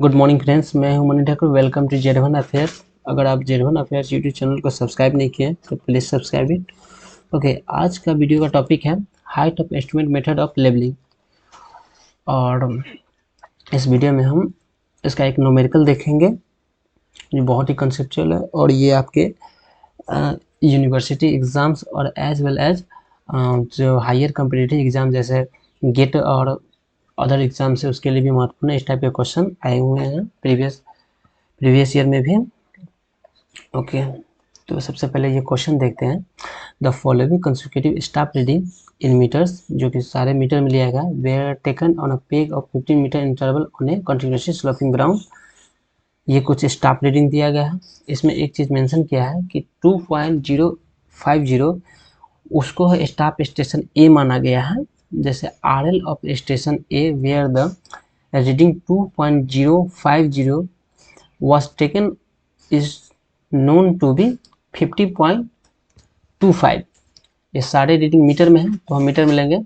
Good morning friends, मैं हूं Mani Thakur. Welcome to Z one affairs. अगर आप जेड1 अफेयर्स यूट्यूब चैनल को सब्सक्राइब नहीं किए तो प्लीज़ सब्सक्राइब इट। ओके, आज का वीडियो का टॉपिक है height of estimate method of levelling. और इस वीडियो में हम इसका एक न्यूमेरिकल देखेंगे जो बहुत ही कंसेप्चुअल है, और ये आपके यूनिवर्सिटी एग्ज़ाम्स और एज वेल एज जो हायर कॉम्पिटिटिव एग्ज़ाम जैसे गेट और अदर एग्जाम से उसके लिए भी महत्वपूर्ण इस टाइप के क्वेश्चन आए हुए हैं प्रीवियस ईयर में भी। ओके, तो सबसे पहले ये क्वेश्चन देखते हैं। The following consecutive staff reading in metres, जो कि सारे मीटर में लिया गया, were taken on a peg of 15 metre interval on a continuously sloping ground. ये कुछ स्टाफ रीडिंग दिया गया है। इसमें एक चीज़ मेंशन किया है कि 2.050 उसको स्टाफ स्टेशन ए माना गया है। जैसे RL of station A where the reading 2.050 was taken is known to be 50.25। ये सारे रीडिंग मीटर में है तो हम मीटर में लेंगे।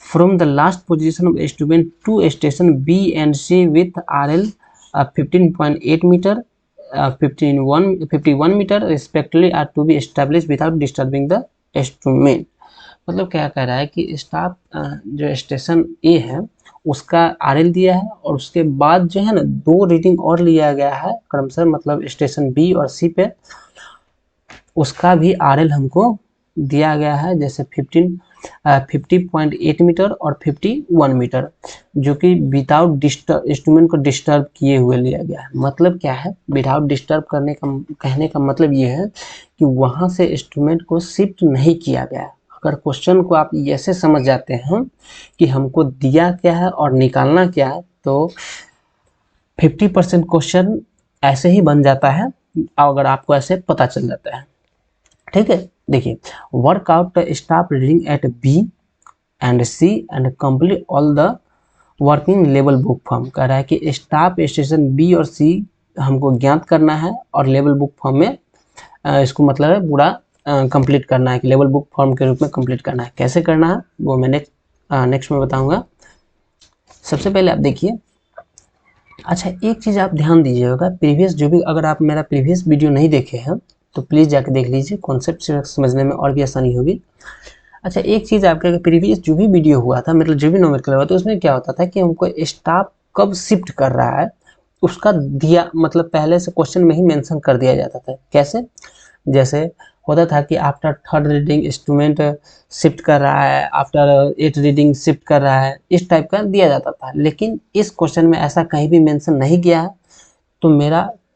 From the last position of student to station B and C with RL 15.8 metre 51 metre respectively are to be establish without disturbing the instrument. मतलब क्या कह रहा है कि स्टाफ जो स्टेशन ए है उसका RL दिया है, और उसके बाद जो है ना 2 रीडिंग और लिया गया है क्रमशः, मतलब स्टेशन बी और सी पे उसका भी RL हमको दिया गया है, जैसे 50.8 मीटर और 51 मीटर, जो कि विदाउट डिस्टर्ब इंस्ट्रूमेंट को डिस्टर्ब किए हुए लिया गया है। मतलब क्या है विदाउट डिस्टर्ब करने का कहने का मतलब ये है कि वहाँ से इंस्ट्रूमेंट को शिफ्ट नहीं किया गया है। अगर क्वेश्चन को आप ऐसे समझ जाते हैं कि हमको दिया क्या है और निकालना क्या है, तो 50% क्वेश्चन ऐसे ही बन जाता है अगर आपको ऐसे पता चल जाता है। ठीक है, देखिए, work out staff reading at B and C and complete all the working level book form. कह रहा है कि स्टाफ स्टेशन बी और सी हमको ज्ञात करना है और लेवल बुक फॉर्म में इसको मतलब है पूरा कंप्लीट करना है, कि लेवल बुक फॉर्म के रूप में कंप्लीट करना है। कैसे करना है वो मैं नेक्स्ट में बताऊंगा। सबसे पहले आप देखिए, अच्छा एक चीज़ आप ध्यान दीजिएगा, प्रीवियस जो भी, अगर आप मेरा प्रीवियस वीडियो नहीं देखे हैं तो प्लीज़ जाके देख लीजिए, कॉन्सेप्ट समझने में और भी आसानी होगी। अच्छा एक चीज़ आपका प्रीवियस जो भी वीडियो हुआ था, मतलब जो भी न्यूमेरिकल हुआ था, उसमें क्या होता था कि हमको स्टाफ कब शिफ्ट कर रहा है उसका दिया, मतलब पहले से क्वेश्चन में ही मेंशन कर दिया जाता था। कैसे? जैसे होता था कि after 3rd reading instrument shift कर रहा है, आफ्टर 8th रीडिंग शिफ्ट कर रहा है, इस टाइप का दिया जाता था। लेकिन इस क्वेश्चन में ऐसा कहीं भी मेंशन नहीं किया है,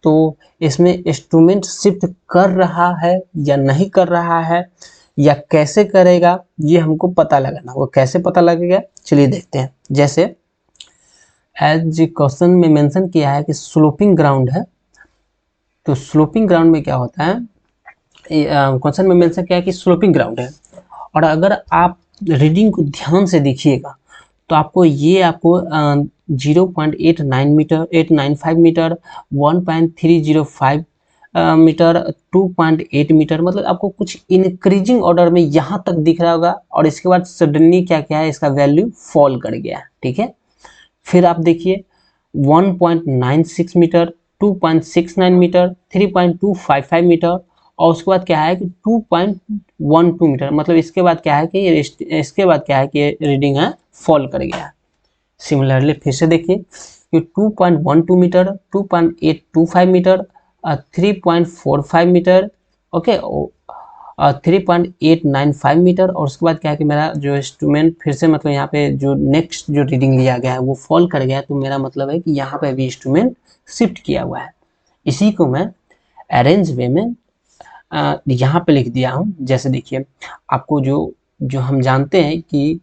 तो इसमें इंस्ट्रूमेंट शिफ्ट कर रहा है या नहीं कर रहा है या कैसे करेगा, ये हमको पता लगाना। वो कैसे पता लगेगा, चलिए देखते हैं। जैसे एज क्वेश्चन में मेंशन किया है कि स्लोपिंग ग्राउंड है, तो स्लोपिंग ग्राउंड में क्या होता है, क्वेश्चन में मेंशन किया है कि स्लोपिंग ग्राउंड है, और अगर आप रीडिंग को ध्यान से देखिएगा तो आपको 0.89 मीटर, 895 मीटर, 1.305 मीटर, 2.8 मीटर, मतलब आपको कुछ इंक्रीजिंग ऑर्डर में यहाँ तक दिख रहा होगा, और इसके बाद सडनली क्या क्या है, इसका वैल्यू फॉल कर गया। ठीक है, फिर आप देखिए 1.96 मीटर, 2.69 मीटर, 3.255 मीटर, और उसके बाद क्या है कि 2.12 मीटर, मतलब इसके बाद क्या है कि ये रीडिंग है फॉल कर गया। सिमिलरली फिर से देखिए कि 2.12 metre, 2.825 metre, 3.45 metre, okay, 3.895 metre, और उसके बाद क्या है कि मेरा जो इंस्ट्रूमेंट फिर से, मतलब यहाँ पे जो नेक्स्ट जो रीडिंग लिया गया है वो फॉल कर गया, तो मेरा मतलब है कि यहाँ पे भी इंस्ट्रूमेंट शिफ्ट किया हुआ है। इसी को मैं अरेंज वे में यहाँ पे लिख दिया हूँ। जैसे देखिए, आपको जो हम जानते हैं कि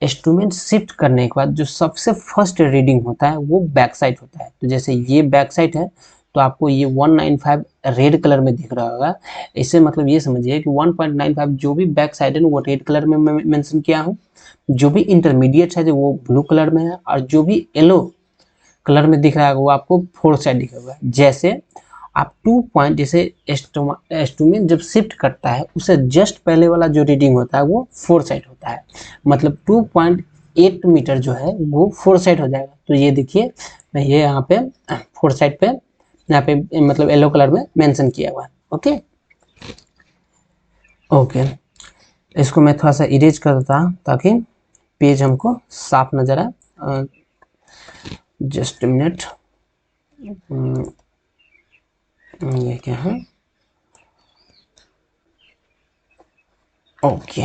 इंस्ट्रूमेंट शिफ्ट करने के बाद जो सबसे फर्स्ट रीडिंग होता है वो बैक साइड होता है। तो जैसे ये बैक साइड है, तो आपको ये 195 रेड कलर में दिख रहा होगा। इससे मतलब ये समझिए कि 1.95 जो भी बैक साइड है वो रेड कलर में मैं मेंशन किया हूँ, जो भी इंटरमीडिएट है जो वो ब्लू कलर में है, और जो भी येलो कलर में दिख रहा है वो आपको फोर्थ साइड दिख रहा है। जैसे आप 2 पॉइंट, जैसे इंस्ट्रूमेंट जब शिफ्ट करता है उससे जस्ट पहले वाला जो रीडिंग होता है वो 4 साइड होता है, मतलब 8 मीटर जो है वो 4 साइड हो जाएगा। तो ये देखिए मैं ये यहाँ पे 4 साइड पे यहाँ पे मतलब येलो कलर में मेंशन किया हुआ है। ओके ओके, इसको मैं थोड़ा सा इरेज कर देता हूँ ताकि पेज हमको साफ नजर आए। जस्ट मिनट, ये क्या है, ओके।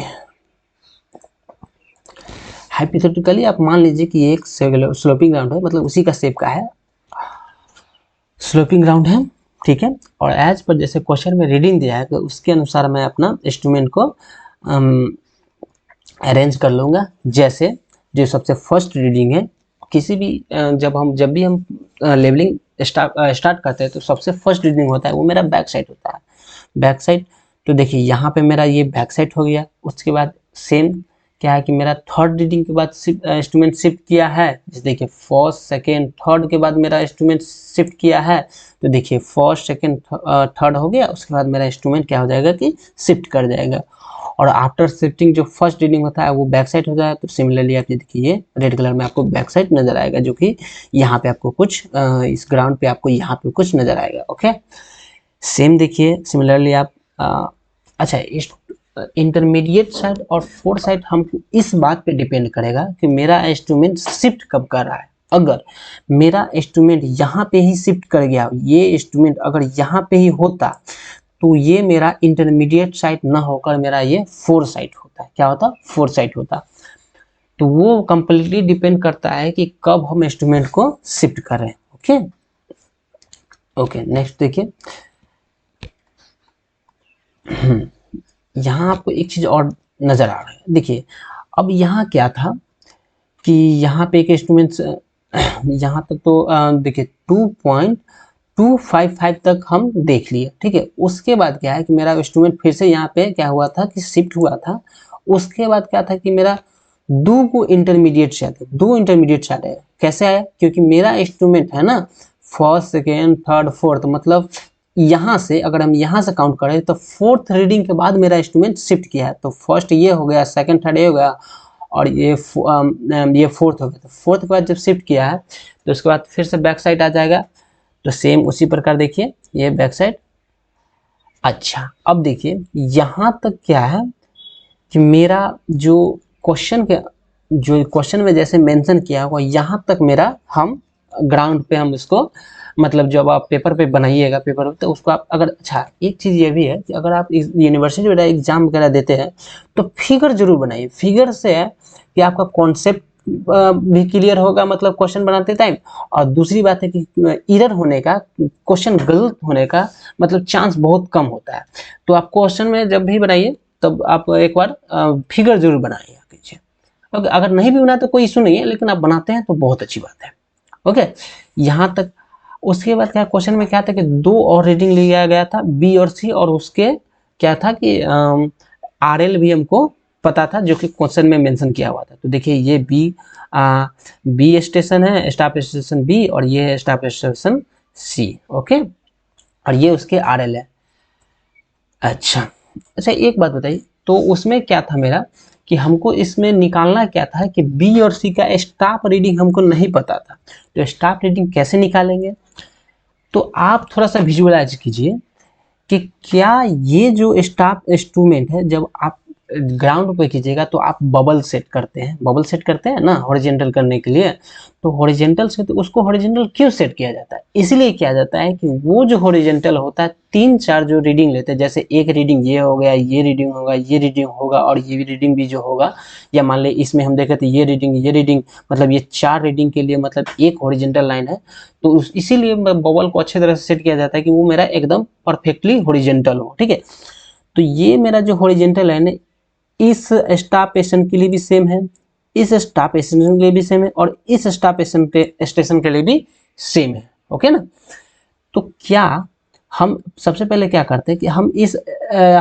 हाइपोथेटिकली आप मान लीजिए कि ये एक स्लोपिंग ग्राउंड है, मतलब उसी का शेप का है, स्लोपिंग ग्राउंड है, ठीक है। और एज पर जैसे क्वेश्चन में रीडिंग दिया है तो उसके अनुसार मैं अपना इंस्ट्रूमेंट को अरेंज कर लूँगा। जैसे जो सबसे फर्स्ट रीडिंग है किसी भी जब भी हम लेवलिंग स्टार्ट करते हैं तो सबसे फर्स्ट रीडिंग होता है वो मेरा बैक साइड होता है। बैक साइड, तो देखिए यहाँ पे मेरा ये बैक साइड हो गया। उसके बाद सेम क्या है कि मेरा थर्ड रीडिंग के बाद इंस्ट्रूमेंट शिफ्ट किया है। जैसे देखिए फर्स्ट सेकेंड थर्ड के बाद मेरा इंस्ट्रूमेंट शिफ्ट किया है, तो देखिए फर्स्ट सेकेंड थर्ड हो गया। उसके बाद मेरा इंस्ट्रूमेंट क्या हो जाएगा कि शिफ्ट कर जाएगा। और आफ्टर शिफ्टिंग जो फर्स्ट रीडिंग होता है वो बैक साइड हो जाएगा। तो सिमिलरली आप देखिए ये रेड कलर में आपको बैक साइड नजर आएगा, जो कि यहाँ पे आपको कुछ इस ग्राउंड पे आपको यहाँ पे कुछ नजर आएगा। ओके, सेम देखिए सिमिलरली आप अच्छा, इस इंटरमीडिएट साइड और फोर्थ साइड हमको इस बात पे डिपेंड करेगा कि मेरा इंस्ट्रूमेंट शिफ्ट कब कर रहा है। अगर मेरा इंस्ट्रूमेंट यहाँ पे ही शिफ्ट कर गया, ये इंस्ट्रूमेंट अगर यहाँ पे ही होता तो ये मेरा इंटरमीडिएट साइड ना होकर मेरा ये फोर्थ साइड होता है। क्या होता? फोर्थ साइड होता। तो वो कंप्लीटली डिपेंड करता है कि कब हम इंस्ट्रूमेंट को शिफ्ट करें। ओके ओके, नेक्स्ट देखिए यहाँ आपको एक चीज और नजर आ रहा है। देखिए अब यहाँ क्या था कि यहाँ पे एक इंस्ट्रूमेंट यहाँ तक तो देखिए 2.255 तक हम देख लिए, ठीक है। उसके बाद क्या है कि मेरा इंस्ट्रूमेंट फिर से यहाँ पे क्या हुआ था कि शिफ्ट हुआ था। उसके बाद क्या था कि मेरा दो इंटरमीडिएट से आते, दो इंटरमीडिएट से आए। कैसे आया? क्योंकि मेरा इंस्ट्रूमेंट है ना फर्स्ट सेकेंड थर्ड फोर्थ, मतलब यहाँ से अगर हम यहाँ से काउंट करें तो फोर्थ रीडिंग के बाद मेरा इंस्ट्रूमेंट शिफ्ट किया है। तो फर्स्ट ये हो गया, सेकंड थर्ड ये हो गया, और ये फोर्थ हो गया। तो फोर्थ के बाद जब शिफ्ट किया है तो उसके बाद फिर से बैक साइड आ जाएगा। तो सेम उसी प्रकार देखिए ये बैक साइड। अच्छा अब देखिए यहाँ तक क्या है कि मेरा जो क्वेश्चन में जैसे मेंशन किया हुआ यहाँ तक मेरा हम ग्राउंड पे हम इसको, मतलब जब आप पेपर पे बनाइएगा पेपर तो उसको आप अगर, अच्छा एक चीज़ ये भी है कि अगर आप इस यूनिवर्सिटी वगैरह एग्जाम वगैरह देते हैं तो फिगर जरूर बनाइए। फिगर से है कि आपका कॉन्सेप्ट भी क्लियर होगा, मतलब क्वेश्चन बनाते टाइम। और दूसरी बात है कि एरर होने का, क्वेश्चन गलत होने का मतलब चांस बहुत कम होता है। तो आप क्वेश्चन में जब भी बनाइए तब आप एक बार फिगर जरूर बनाइए कीजिए। ओके, अगर नहीं भी बना तो कोई इशू नहीं है, लेकिन आप बनाते हैं तो बहुत अच्छी बात है। ओके, यहाँ तक। उसके बाद क्या क्वेश्चन में क्या था कि दो और रीडिंग लिया गया था, बी और सी, और उसके क्या था कि RL भी हमको पता था जो कि क्वेश्चन में मेंशन किया हुआ था। तो देखिए ये बी स्टेशन है, स्टाफ स्टेशन बी, और ये है स्टाफ स्टेशन सी। ओके, और ये उसके RL है। अच्छा एक बात बताइए, तो उसमें क्या था मेरा कि हमको इसमें निकालना क्या था कि बी और सी का स्टाफ रीडिंग हमको नहीं पता था। तो स्टाफ रीडिंग कैसे निकालेंगे? तो आप थोड़ा सा विजुअलाइज कीजिए कि क्या ये जो स्टाफ इंस्ट्रूमेंट है, जब आप ग्राउंड पे कीजिएगा तो आप बबल सेट करते हैं ना हॉरिजॉन्टल करने के लिए। तो हॉरिजॉन्टल से तो उसको हॉरिजॉन्टल क्यों सेट किया जाता है? इसलिए किया जाता है कि वो जो हॉरिजॉन्टल होता है 3-4 जो रीडिंग लेते हैं, जैसे एक रीडिंग ये हो गया, ये रीडिंग होगा, ये रीडिंग होगा, और ये रीडिंग भी जो होगा, या मान ले इसमें हम देखें तो ये रीडिंग, मतलब ये 4 रीडिंग के लिए मतलब एक हॉरिजॉन्टल लाइन है। तो इसीलिए बबल को अच्छे तरह से सेट किया जाता है कि वो मेरा एकदम परफेक्टली हॉरिजॉन्टल हो, ठीक है। तो ये मेरा जो हॉरिजॉन्टल लाइन है इस स्टाफ स्टेशन के लिए भी सेम है, इस स्टाफ स्टेशन के लिए भी सेम है, और इस स्टाफ स्टेशन के लिए भी सेम है। ओके ना? तो क्या हम सबसे पहले क्या करते हैं कि हम इस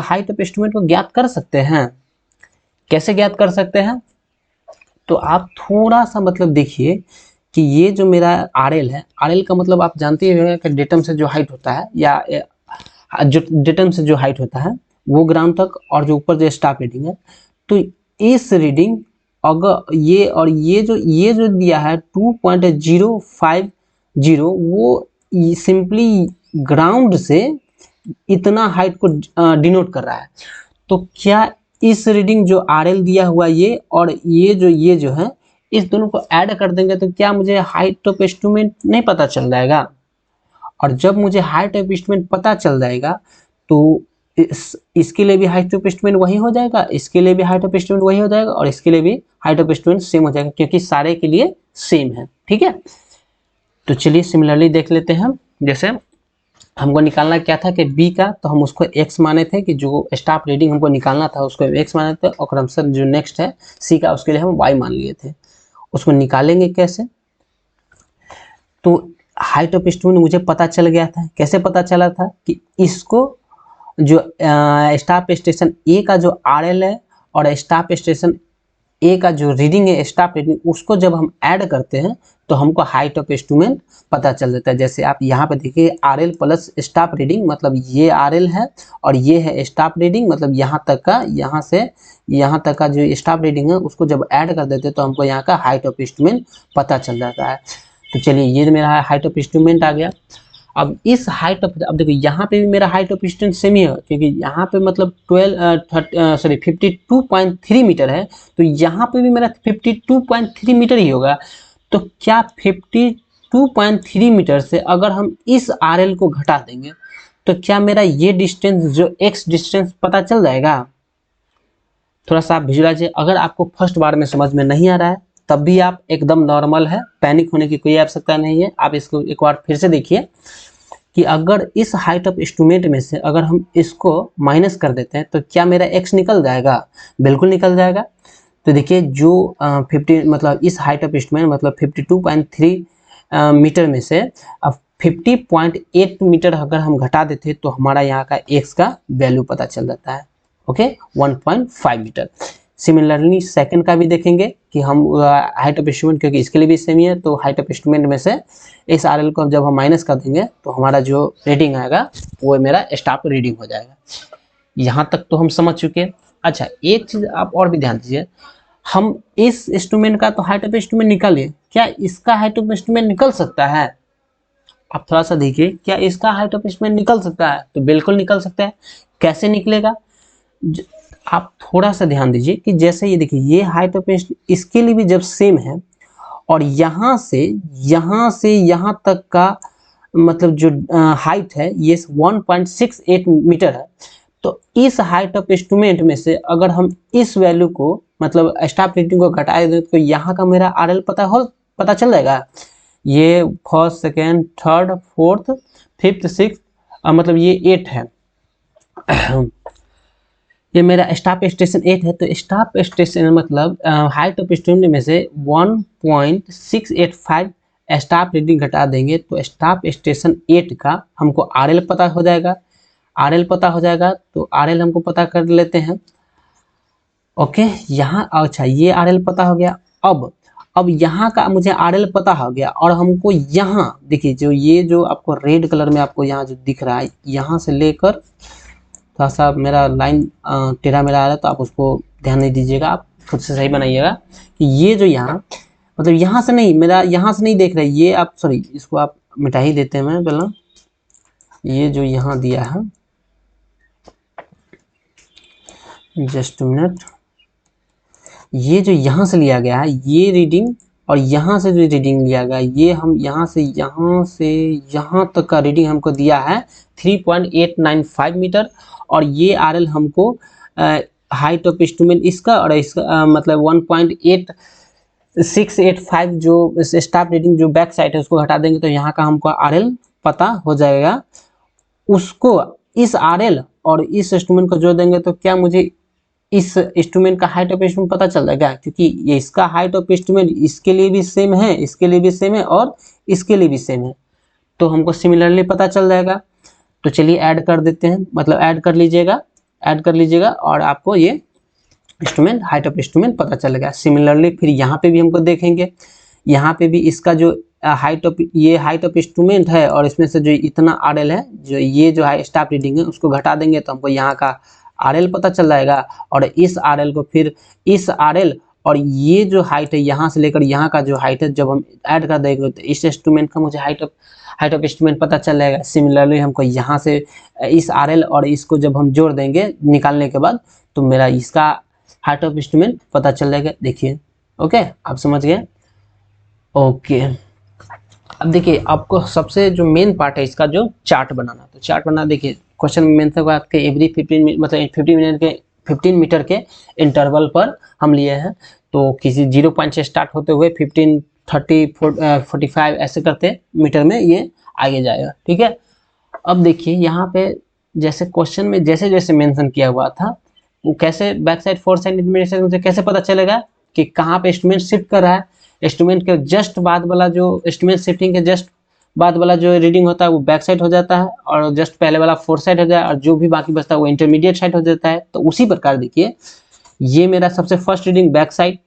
हाइट ऑफ एस्टिमेट को ज्ञात कर सकते हैं। कैसे ज्ञात कर सकते हैं? तो आप थोड़ा सा मतलब देखिए कि ये जो मेरा RL है, RL का मतलब आप जानते ही होंगे कि डेटम से जो हाइट होता है, या जो डेटम से जो हाइट होता है वो ग्राउंड तक, और जो ऊपर जो स्टाफ रीडिंग है। तो इस रीडिंग अगर ये जो दिया है 2.050 वो सिंपली ग्राउंड से इतना हाइट को डिनोट कर रहा है। तो क्या इस रीडिंग जो RL दिया हुआ ये और ये जो है इस दोनों को ऐड कर देंगे तो क्या मुझे हाइट ऑफ इंस्ट्रूमेंट नहीं पता चल जाएगा? और जब मुझे हाइट ऑफ इंस्ट्रूमेंट पता चल जाएगा तो इसके लिए भी हाइट ऑफ इंस्ट्रूमेंट वही हो जाएगा, इसके लिए भी हाइट ऑफ इंस्ट्रूमेंट वही हो जाएगा और इसके लिए भी हाइट ऑफ इंस्ट्रूमेंट सेम हो जाएगा, क्योंकि सारे के लिए सेम है। ठीक है, तो चलिए सिमिलरली देख लेते हैं। जैसे हमको निकालना क्या था कि बी का, तो हम उसको x माने थे, कि जो स्टाफ रीडिंग हमको निकालना था उसको x माने थे, और क्रमशः जो नेक्स्ट है सी का उसके लिए हम y मान लिए थे। उसको निकालेंगे कैसे? तो हाइट ऑफ इंस्ट्रूमेंट मुझे पता चल गया था। कैसे पता चला था? कि इसको जो स्टाफ स्टेशन ए का जो RL है और स्टाफ स्टेशन ए का जो रीडिंग है स्टाफ रीडिंग, उसको जब हम ऐड करते हैं तो हमको हाइट ऑफ इंस्ट्रूमेंट पता चल जाता है। जैसे आप यहाँ पे देखिए RL प्लस स्टाफ रीडिंग, मतलब ये RL है और ये है स्टाफ रीडिंग, मतलब यहाँ तक का, यहाँ से यहाँ तक का जो स्टाफ रीडिंग है उसको जब ऐड कर देते हैं तो हमको यहाँ का हाइट ऑफ इंस्ट्रूमेंट पता चल जाता है। तो चलिए ये मेरा हाइट ऑफ इंस्ट्रूमेंट आ गया। अब इस हाइट ऑफ, अब देखिए यहाँ पे भी मेरा हाइट ऑफ इंस्ट्रूमेंट सेम ही है, क्योंकि यहाँ पे मतलब 52.3 मीटर है, तो यहाँ पे भी मेरा 52.3 मीटर ही होगा। तो क्या 52.3 मीटर से अगर हम इस RL को घटा देंगे तो क्या मेरा ये डिस्टेंस जो x डिस्टेंस पता चल जाएगा? थोड़ा सा आप विजुअलाइज, अगर आपको फर्स्ट बार में समझ में नहीं आ रहा है तब भी आप एकदम नॉर्मल है, पैनिक होने की कोई आवश्यकता नहीं है। आप इसको एक बार फिर से देखिए कि अगर इस हाइट ऑफ इंस्ट्रूमेंट में से अगर हम इसको माइनस कर देते हैं तो क्या मेरा x निकल जाएगा? बिल्कुल निकल जाएगा। तो देखिए जो 50 मतलब इस हाइट ऑफ इंस्ट्रूमेंट मतलब 52.3 मीटर में से अब 50.8 मीटर अगर हम घटा देते तो हमारा यहाँ का x का वैल्यू पता चल जाता है। Okay, 1.5 metre. सिमिलरली सेकंड का भी देखेंगे कि हम हाइट ऑफ इंस्ट्रूमेंट, क्योंकि इसके लिए भी सेम ही है, तो हाइट ऑफ इंस्ट्रूमेंट में से इस RL को जब हम माइनस कर देंगे तो हमारा जो रीडिंग आएगा वो मेरा स्टाफ रीडिंग हो जाएगा। यहाँ तक तो हम समझ चुके हैं। अच्छा, एक चीज़ आप और भी ध्यान दीजिए, हम इस इंस्ट्रूमेंट का तो हाइट ऑफ इंस्ट्रूमेंट निकालिए, क्या इसका हाइट ऑफ इंस्ट्रूमेंट निकल सकता है? आप थोड़ा सा देखिए, क्या इसका हाइट ऑफ इंस्ट्रूमेंट निकल सकता है? तो बिल्कुल निकल सकता है। कैसे निकलेगा? आप थोड़ा सा ध्यान दीजिए कि जैसे ये देखिए, ये हाइट ऑफ इसके लिए भी जब सेम है और यहाँ से यहाँ तक का मतलब जो हाइट है ये 1.68 मीटर है, तो इस हाइट ऑफ इंस्ट्रूमेंट में से अगर हम इस वैल्यू को मतलब स्टाफ रेटिंग को घटा दें तो यहाँ का मेरा RL पता चल जाएगा। ये first, second, third, fourth, fifth, six, मतलब ये 8 है। ये मेरा स्टाफ स्टेशन 8 है, तो स्टाफ स्टेशन मतलब हाइट ऑफ इंस्ट्रूमेंट में से 1.685 स्टाफ रीडिंग घटा देंगे तो स्टाफ स्टेशन 8 का हमको RL पता हो जाएगा। RL पता हो जाएगा तो RL हमको पता कर लेते हैं। ओके, यहाँ अच्छा ये RL पता हो गया। अब यहाँ का मुझे RL पता हो गया और हमको यहाँ देखिए जो ये जो आपको रेड कलर में आपको यहाँ जो दिख रहा है, यहाँ से लेकर थोड़ा सा मेरा लाइन टेढ़ा मेढ़ा आ रहा है तो आप उसको ध्यान नहीं दीजिएगा, आप खुद से सही बनाइएगा कि ये जो यहाँ मतलब यहाँ से नहीं, मेरा यहाँ से नहीं देख रहे, ये आप सॉरी इसको आप मिटा ही देते हैं। मैं पहला ये जो यहाँ दिया है, जस्ट मिनट, ये जो यहाँ से लिया गया है ये रीडिंग और यहाँ से जो रीडिंग लिया गया ये हम यहाँ से यहाँ तक का रीडिंग हमको दिया है 3.895 मीटर और ये RL हमको हाइट ऑफ इंस्ट्रूमेंट इसका और इसका मतलब 1.8685 जो स्टाफ रीडिंग जो बैक साइड है उसको हटा देंगे तो यहाँ का हमको RL पता हो जाएगा। उसको इस RL और इस इंस्ट्रूमेंट को जोड़ देंगे तो क्या मुझे इस इंस्ट्रूमेंट का हाइट ऑफ इंस्ट्रूमेंट पता चल जाएगा, क्योंकि ये इसका हाइट ऑफ इंस्ट्रूमेंट इसके लिए भी सेम है, इसके लिए भी सेम है और इसके लिए भी सेम है, तो हमको सिमिलरली पता चल जाएगा। तो चलिए ऐड कर देते हैं, मतलब ऐड कर लीजिएगा और आपको ये इंस्ट्रूमेंट हाइट ऑफ इंस्ट्रूमेंट पता चलेगा। सिमिलरली फिर यहाँ पे भी हमको देखेंगे, यहाँ पे भी इसका जो हाइट ऑफ इंस्ट्रूमेंट है और इसमें से जो इतना RL है, जो ये जो है स्टाफ रीडिंग है उसको घटा देंगे तो हमको यहाँ का RL पता चल जाएगा और इस RL को फिर इस RL और ये जो हाइट है यहाँ से लेकर यहाँ का जो हाइट है जब हम ऐड कर देंगे तो इस इंस्ट्रूमेंट का मुझे हाइट ऑफ इंस्ट्रूमेंट पता चल जाएगा। सिमिलरली हमको यहाँ से इस RL और इसको जब हम जोड़ देंगे निकालने के बाद तो मेरा इसका हाइट ऑफ इंस्ट्रूमेंट पता चल जाएगा। देखिए ओके, आप समझ गए। ओके, अब देखिए आपको सबसे जो मेन पार्ट है इसका जो चार्ट बनाना, तो चार्ट बनाना देखिए क्वेश्चन में मेंशन हुआ कि एवरी 15 मतलब 15 मिनट के 15 मीटर के इंटरवल पर हम लिए हैं। तो किसी 0 पॉइंट से स्टार्ट होते हुए 15, 30, 45 ऐसे करते मीटर में ये आगे जाएगा। ठीक है, अब देखिए यहाँ पे जैसे क्वेश्चन में जैसे जैसे मेंशन किया हुआ था वो कैसे बैक साइड फोर साइड मुझे कैसे पता चलेगा कि कहाँ पे इंस्ट्रूमेंट शिफ्ट कर रहा है। इंस्ट्रूमेंट के जस्ट बाद वाला जो इंस्ट्रूमेंट शिफ्टिंग के जस्ट बाद वाला जो रीडिंग होता है वो बैक साइड हो जाता है और जस्ट पहले वाला फोर साइड हो जाए और जो भी बाकी बचता है वो इंटरमीडिएट साइड हो जाता है। तो उसी प्रकार देखिए ये मेरा सबसे first reading back sight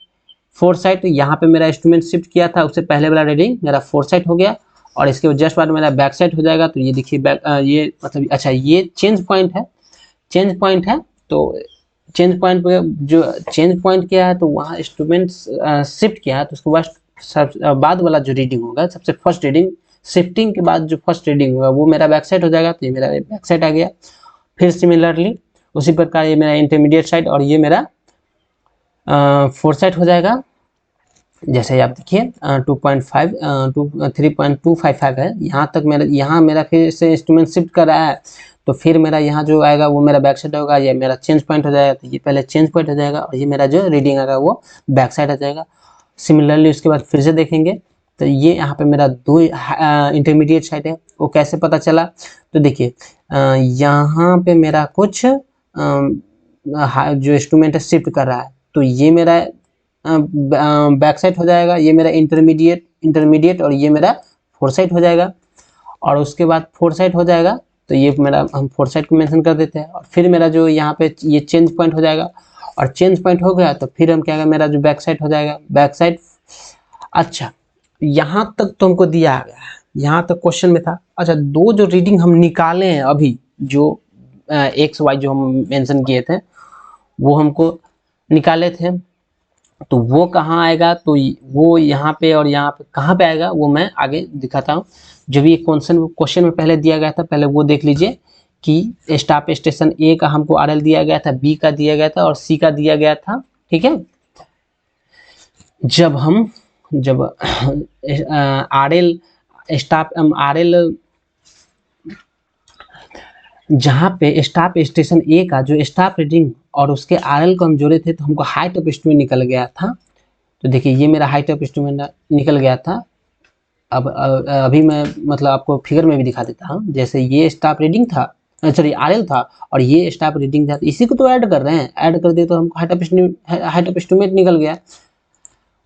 fore side, तो यहाँ पे मेरा इंस्ट्रूमेंट शिफ्ट किया था उससे पहले वाला रीडिंग मेरा फोर साइड हो गया और इसके जस्ट बाद मेरा बैक साइड हो जाएगा। तो ये देखिए बैक ये मतलब अच्छा ये चेंज पॉइंट है, चेंज पॉइंट है। तो चेंज पॉइंट पे जो चेंज पॉइंट किया है तो वहाँ इंस्ट्रूमेंट शिफ्ट किया है तो उसके बाद वाला जो रीडिंग होगा सबसे फर्स्ट रीडिंग शिफ्टिंग के बाद जो फर्स्ट रीडिंग होगा वो मेरा बैक साइड हो जाएगा। तो ये मेरा बैक साइड आ गया। फिर सिमिलरली उसी प्रकार ये मेरा इंटरमीडिएट साइड और ये मेरा फोर साइड हो जाएगा। जैसे आप देखिए 2.5 3.255 है यहाँ तक यहाँ मेरा फिर से इंस्ट्रूमेंट शिफ्ट कर रहा है तो फिर मेरा यहाँ जो आएगा वो मेरा बैक साइड होगा, ये मेरा चेंज पॉइंट हो जाएगा। तो ये पहले चेंज पॉइंट हो जाएगा और ये मेरा जो रीडिंग आएगा वो बैक साइड हो जाएगा। सिमिलरली उसके बाद फिर से देखेंगे तो ये यहाँ पे मेरा दो इंटरमीडिएट साइड है वो कैसे पता चला। तो देखिए यहाँ पे मेरा कुछ जो इंस्ट्रूमेंट है शिफ्ट कर रहा है तो ये मेरा बैक साइड हो जाएगा, ये मेरा इंटरमीडिएट और ये मेरा फोर साइड हो जाएगा। और उसके बाद फोर साइड हो जाएगा तो ये मेरा हम फोर साइड को मेंशन कर देते हैं और फिर मेरा जो यहाँ पे ये चेंज पॉइंट हो जाएगा और चेंज पॉइंट हो गया तो फिर हम क्या करेंगे मेरा जो बैक साइड हो जाएगा बैक साइड। अच्छा यहाँ तक तो हमको दिया गया है, यहाँ तक क्वेश्चन में था। अच्छा दो जो रीडिंग हम निकाले हैं अभी जो एक्स वाई जो हम मेंशन किए थे वो हमको निकाले थे तो वो कहाँ आएगा, तो वो यहाँ पे और यहाँ पे कहाँ पे आएगा वो मैं आगे दिखाता हूँ। जो भी क्वेश्चन में पहले दिया गया था पहले वो देख लीजिए कि स्टाफ स्टेशन ए का हमको RL दिया गया था, बी का दिया गया था और सी का दिया गया था। ठीक है, जब RL स्टाफ RL जहाँ पे स्टाफ स्टेशन ए का जो स्टाफ रीडिंग और उसके RL को हम जोड़े थे तो हमको हाइट ऑफ इंस्ट्रूमेंट निकल गया था। तो देखिए ये मेरा हाइट ऑफ इंस्ट्रूमेंट निकल गया था। अब अभी मैं मतलब आपको फिगर में भी दिखा देता हूँ। जैसे ये स्टाफ रीडिंग था, सॉरी RL था और ये स्टाफ रीडिंग था, तो इसी को तो ऐड कर रहे हैं, ऐड कर दिए तो हमको हाइट ऑफ इंस्ट्रूमेंट निकल गया।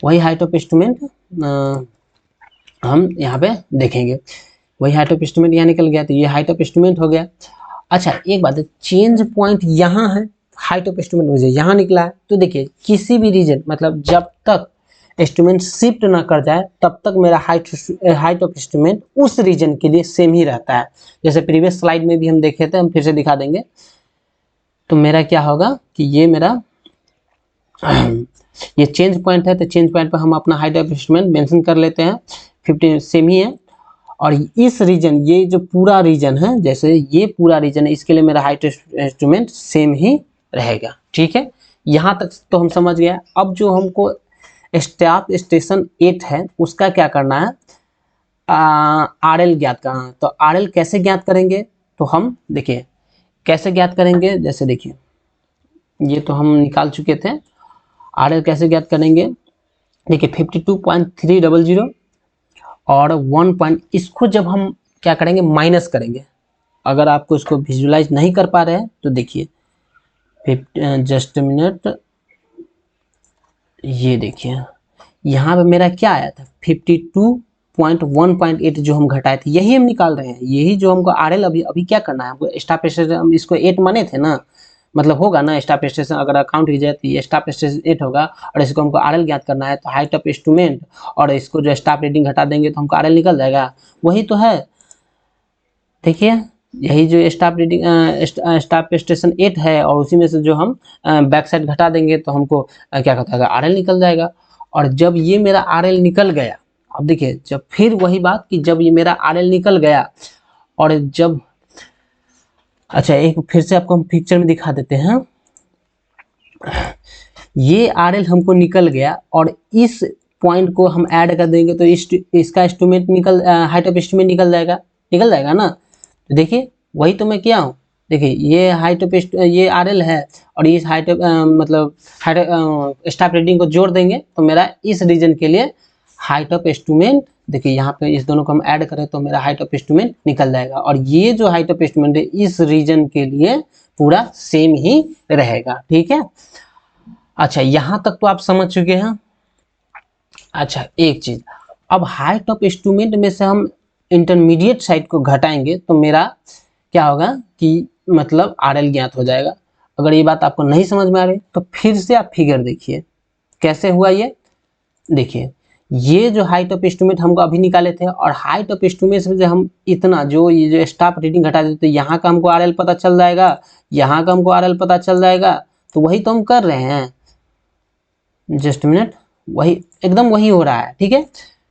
वही हाइट ऑफ इंस्ट्रूमेंट हम यहाँ पे देखेंगे, वही हाइट ऑफ इंस्ट्रूमेंट यहाँ निकल गया तो ये हाइट ऑफ इंस्ट्रूमेंट हो गया। अच्छा एक बात है, चेंज पॉइंट यहाँ है, हाइट ऑफ इंस्ट्रूमेंट मुझे यहाँ निकला है। तो देखिए किसी भी रीजन मतलब जब तक इंस्ट्रूमेंट शिफ्ट ना कर जाए तब तक मेरा हाइट ऑफ इंस्ट्रूमेंट उस रीजन के लिए सेम ही रहता है। जैसे प्रीवियस स्लाइड में भी हम देखे थे, हम फिर से दिखा देंगे। तो मेरा क्या होगा कि ये मेरा ये चेंज पॉइंट है तो चेंज पॉइंट पर हम अपना हाइट ऑफ इंस्ट्रूमेंट मेंशन कर लेते हैं, 15 सेम ही है। और इस रीजन ये जो पूरा रीजन है, जैसे ये पूरा रीजन है, इसके लिए मेरा हाइट इंस्ट्रूमेंट सेम ही रहेगा। ठीक है, यहाँ तक तो हम समझ गए। अब जो हमको स्टाफ स्टेशन 8 है उसका क्या करना है, RL ज्ञात करना है। तो RL कैसे ज्ञात करेंगे, तो हम देखिए कैसे ज्ञात करेंगे। जैसे देखिए ये तो हम निकाल चुके थे, RL कैसे ज्ञात करेंगे। देखिए 52.300 और 1 पॉइंट, इसको जब हम क्या करेंगे माइनस करेंगे। अगर आपको इसको विजुलाइज नहीं कर पा रहे हैं तो देखिए जस्ट मिनट, ये देखिए यहाँ पे मेरा क्या आया था 52.1.8 जो हम घटाए थे यही हम निकाल रहे हैं। यही जो हमको RL अभी क्या करना है, हमको स्टाफ स्टेशन हम इसको 8 माने थे ना, मतलब होगा ना स्टाफ स्टेशन अगर अकाउंट की जाए तो ये स्टाफ स्टेशन 8 होगा और इसको हमको RL ज्ञात करना है। तो हाइट ऑफ इंस्ट्रूमेंट और इसको जो स्टाफ रीडिंग हटा देंगे तो हमको RL निकल जाएगा, वही तो है। देखिए यही जो स्टाफ स्टेशन 8 है और उसी में से जो हम बैक साइड घटा देंगे तो हमको क्या कहता है RL निकल जाएगा। और जब ये मेरा RL निकल गया, अब देखिए जब फिर वही बात कि जब ये मेरा RL निकल गया और जब, अच्छा एक फिर से आपको हम पिक्चर में दिखा देते हैं, ये RL हमको निकल गया और इस पॉइंट को हम ऐड कर देंगे तो इसका एस्टिमेट निकल हाइट ऑफ एस्टिमेट निकल जाएगा ना। तो देखिए वही तो मैं किया हूँ, देखिए ये हाइट ऑफ ये RL है और इस हाइट ऑफ मतलब हाइट स्टाफ रेटिंग को जोड़ देंगे तो मेरा इस रीजन के लिए हाइट ऑफ एस्टिमेट, देखिए यहाँ पे इस दोनों को हम ऐड करें तो मेरा हाइट ऑफ एस्टिमेट निकल जाएगा। और ये जो हाइट ऑफ एस्टिमेट है इस रीजन के लिए पूरा सेम ही रहेगा, ठीक है। अच्छा यहाँ तक तो आप समझ चुके हैं। अच्छा एक चीज, अब हाइट ऑफ एस्टिमेट में से हम इंटरमीडिएट साइड को घटाएंगे तो मेरा क्या होगा कि मतलब RL ज्ञात हो जाएगा। अगर ये बात आपको नहीं समझ में आ रही तो फिर से आप फिगर देखिए कैसे हुआ ये। देखिए ये जो हाइट ऑफ एस्टिमेट हमको अभी निकाले थे और हाइट ऑफ एस्टिमेट से हम इतना जो ये जो स्टाफ रेटिंग घटा देते तो यहाँ का हमको RL पता चल जाएगा, यहाँ का हमको RL पता चल जाएगा। तो वही तो हम कर रहे हैं, जस्ट मिनट, वही एकदम वही हो रहा है, ठीक है।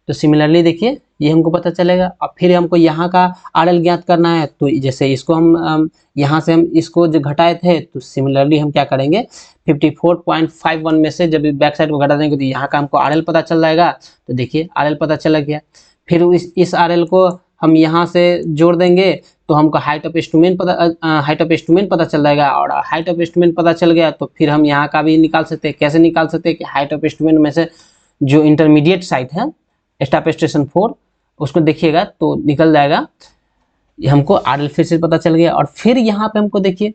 तो सिमिलरली देखिए ये हमको पता चलेगा। अब फिर हमको यहाँ का RL ज्ञात करना है तो जैसे इसको हम यहाँ से हम इसको जो घटाए थे तो सिमिलरली हम क्या करेंगे 54.51 में से जब बैक साइड को घटा देंगे तो यहाँ का हमको RL पता चल जाएगा। तो देखिए RL पता चला गया, फिर इस RL को हम यहाँ से जोड़ देंगे तो हमको हाइट ऑफ एस्टिमेट पता चल जाएगा। और हाइट ऑफ एस्टिमेट पता चल गया तो फिर हम यहाँ का भी निकाल सकते हैं। कैसे निकाल सकते हैं कि हाइट ऑफ एस्टिमेट में से जो इंटरमीडिएट साइट है स्टाफ स्टेशन 4 उसको देखिएगा तो निकल जाएगा, हमको RL फिर से पता चल गया। और फिर यहाँ पे हमको देखिए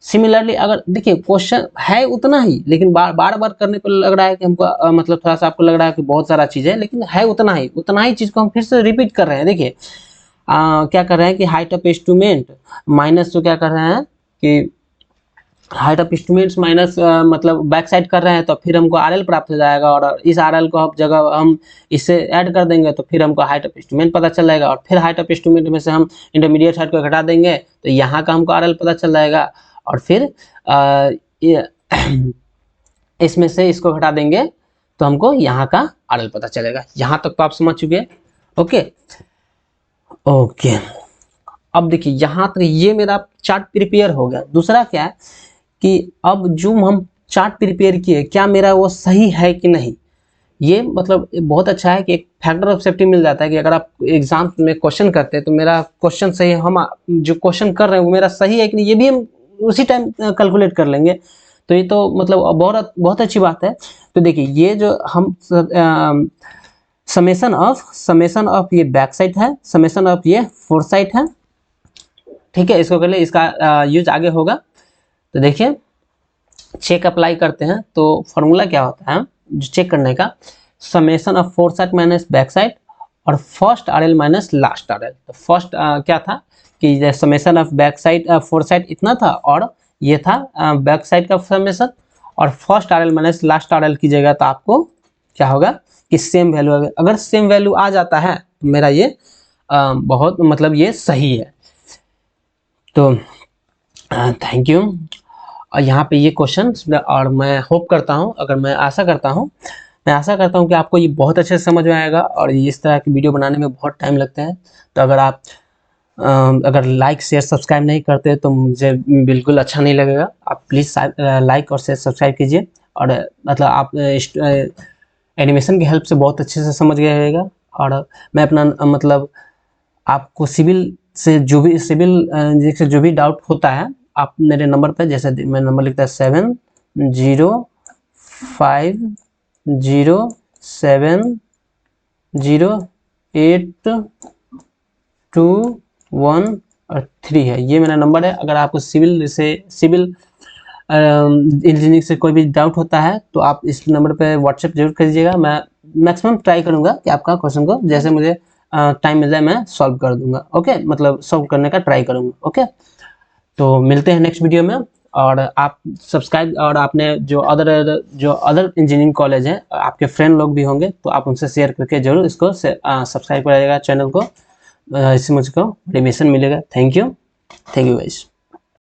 सिमिलरली, अगर देखिए क्वेश्चन है उतना ही लेकिन बार बार करने पर लग रहा है कि हमको मतलब थोड़ा सा आपको लग रहा है कि बहुत सारा चीज़ है, लेकिन है उतना ही चीज़ को हम फिर से रिपीट कर रहे हैं। देखिए क्या कर रहे हैं कि हाइट ऑफ एस्टिमेट माइनस जो क्या कर रहे हैं कि हाइट ऑफ एस्टिमेट्स माइनस मतलब बैक साइड कर रहे हैं तो फिर हमको RL प्राप्त हो जाएगा। और इस RL को अब जगह हम इससे ऐड कर देंगे तो फिर हमको हाइट ऑफ एस्टिमेट पता चल जाएगा। और फिर हाइट ऑफ एस्टिमेट में से हम इंटरमीडिएट साइड को घटा देंगे तो यहाँ का हमको RL पता चल जाएगा। और फिर इसमें से इसको घटा देंगे तो हमको यहाँ का RL पता चलेगा। यहाँ तक तो आप समझ चुके हैं, ओके। अब देखिए यहाँ तक ये मेरा चार्ट प्रिपेयर हो गया। दूसरा क्या है कि अब जो हम चार्ट प्रिपेयर किए क्या मेरा वो सही है कि नहीं। ये मतलब बहुत अच्छा है कि एक फैक्टर ऑफ सेफ्टी मिल जाता है कि अगर आप एग्जाम में क्वेश्चन करते हैं तो मेरा क्वेश्चन सही है, हम जो क्वेश्चन कर रहे हैं वो मेरा सही है कि नहीं ये भी हम उसी टाइम कैलकुलेट कर लेंगे। तो ये तो मतलब बहुत अच्छी बात है। तो देखिए ये जो हम समेशन ऑफ ये बैक साइड है, समेशन ऑफ ये फोर साइड है, ठीक है। इसको कर ले, इसका यूज आगे होगा। तो देखिए चेक अप्लाई करते हैं तो फॉर्मूला क्या होता है जो चेक करने का, summation of fore sight minus back sight और first RL minus last RL। तो फर्स्ट क्या था कि summation of back sight fore sight इतना था और ये था बैक साइड का समेशन, और first RL minus last RL कीजिएगा तो आपको क्या होगा कि सेम वैल्यू, अगर सेम वैल्यू आ जाता है तो मेरा ये बहुत मतलब ये सही है। तो थैंक यू। और यहाँ पे ये क्वेश्चन, और मैं होप करता हूँ, मैं आशा करता हूँ कि आपको ये बहुत अच्छे से समझ में आएगा। और इस तरह की वीडियो बनाने में बहुत टाइम लगता है। तो अगर आप लाइक शेयर सब्सक्राइब नहीं करते तो मुझे बिल्कुल अच्छा नहीं लगेगा। आप प्लीज़ लाइक और शेयर सब्सक्राइब कीजिए। और मतलब आप एनिमेशन की हेल्प से बहुत अच्छे से समझ गए रहेगा। और मैं अपना मतलब आपको सिविल से जो भी डाउट होता है आप मेरे नंबर पर, जैसे मैं नंबर लिखता है 70500821 है, ये मेरा नंबर है। अगर आपको सिविल इंजीनियरिंग से कोई भी डाउट होता है तो आप इस नंबर पे व्हाट्सएप जरूर कीजिएगा। मैं मैक्सिमम ट्राई करूंगा कि आपका क्वेश्चन को जैसे मुझे टाइम मिल जाए मैं सॉल्व कर दूंगा, ओके, मतलब सॉल्व करने का ट्राई करूंगा, ओके। तो मिलते हैं नेक्स्ट वीडियो में। और आप सब्सक्राइब, और आपने जो अदर इंजीनियरिंग कॉलेज हैं आपके फ्रेंड लोग भी होंगे तो आप उनसे शेयर करके जरूर इसको सब्सक्राइब कराइएगा चैनल को, इससे मुझको मोटिवेशन मिलेगा। Thank you. Thank you guys.